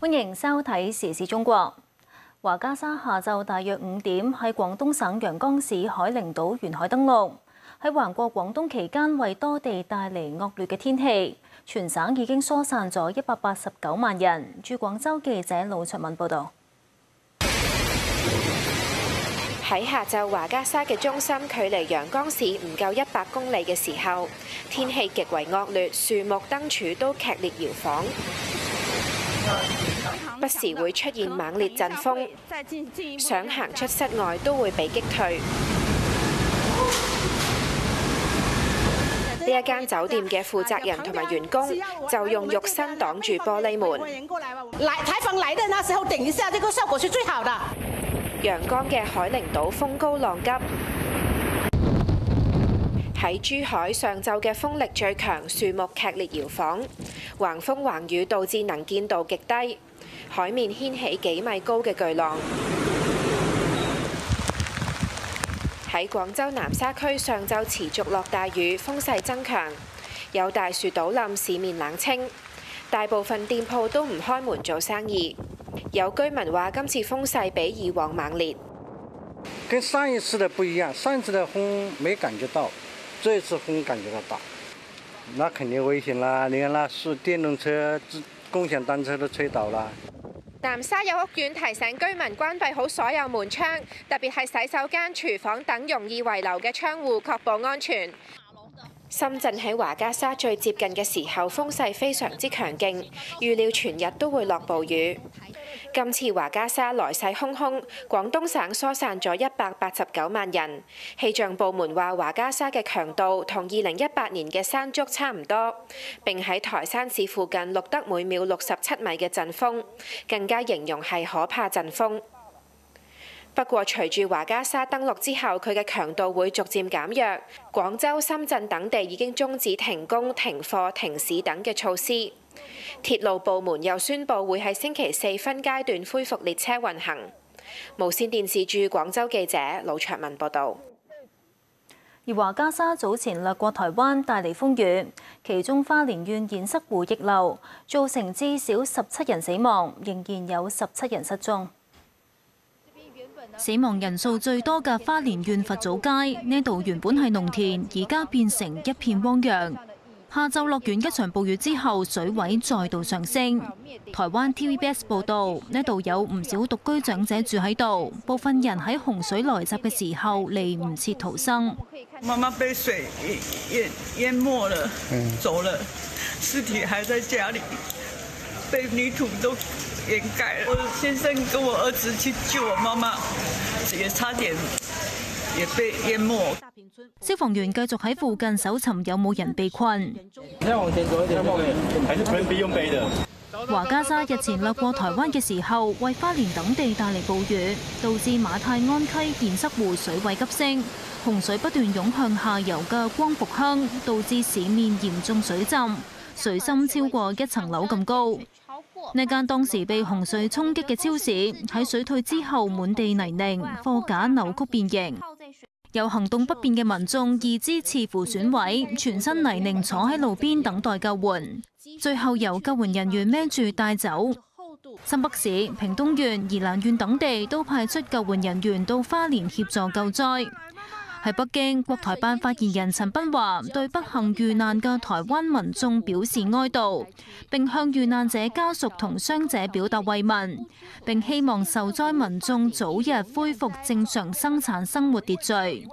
歡迎收睇時事中國。華嘉莎下晝大約5點喺廣東省陽江市海陵島沿海登陸。喺橫過廣東期間，為多地帶嚟惡劣嘅天氣，全省已經疏散咗189萬人。駐廣州記者魯卓敏報導。喺下晝華嘉莎嘅中心，距離陽江市唔夠100公里嘅時候，天氣極為惡劣，樹木燈柱都劇烈搖晃，不時會出現猛烈陣風，想行出室外都會被擊退。呢一間酒店嘅負責人同埋員工就用肉身擋住玻璃門。颱風來的那時候，頂一下，這個效果是最好的。陽江嘅海陵島風高浪急，喺珠海上晝嘅風力最強，樹木劇烈搖晃，橫風橫雨導致能見度極低，海面掀起幾米高嘅巨浪。喺廣州南沙區上晝持續落大雨，風勢增強，有大樹倒冧，市面冷清，大部分店鋪都唔開門做生意。有居民話：今次風勢比以往猛烈，跟上一次的不一樣，上一次的風沒感覺到，這一次風感覺到大，那肯定危險啦！你看那樹、電動車、共享單車都吹倒啦。南沙有屋苑提醒居民關閉好所有門窗，特別係洗手間、廚房等容易遺漏嘅窗戶，確保安全。深圳喺華嘉莎最接近嘅時候，風勢非常之強勁，預料全日都會落暴雨。今次華嘉莎來勢洶洶，廣東省疏散咗189萬人。氣象部門話華嘉莎嘅強度同2018年嘅山竹差唔多，並喺台山市附近錄得每秒67米嘅陣風，更加形容係可怕陣風。不過，隨住華嘉莎登陸之後，佢嘅強度會逐漸減弱。廣州、深圳等地已經終止停工、停課、停市等嘅措施。鐵路部門又宣布會喺星期4分階段恢復列車運行。無線電視駐廣州記者魯卓敏報導。而華嘉莎早前掠過台灣，帶嚟風雨，其中花蓮縣堰塞湖逆流，造成至少17人死亡，仍然有17人失蹤。死亡人數最多嘅花蓮縣佛祖街，呢度原本係農田，而家變成一片汪洋。下晝落完一場暴雨之後，水位再度上升。台灣 TVBS 報導，呢度有唔少獨居長者住喺度，部分人喺洪水來襲嘅時候嚟唔切逃生。媽媽被水淹沒了，走了，屍體還在家裡，被泥土都掩蓋了。我先生跟我兒子去救我媽媽，也差點也被淹沒。消防員繼續喺附近搜尋有冇人被困。華嘉莎日前掠過台灣嘅時候，為花蓮等地帶嚟暴雨，導致馬太安溪堰塞湖水位急升，洪水不斷湧向下游嘅光復鄉，導致市面嚴重水浸，水深超過1層樓咁高。呢間當時被洪水衝擊嘅超市喺水退之後滿地泥濘，貨架扭曲變形。有行動不便嘅民眾義肢似乎損毀，全身泥濘坐喺路邊等待救援，最後由救援人員孭住帶走。新北市、屏東縣、宜蘭縣等地都派出救援人員到花蓮協助救災。喺北京，國台辦發言人陳斌華對不幸遇難嘅台灣民眾表示哀悼，並向遇難者家屬同傷者表達慰問，並希望受災民眾早日恢復正常生產生活秩序。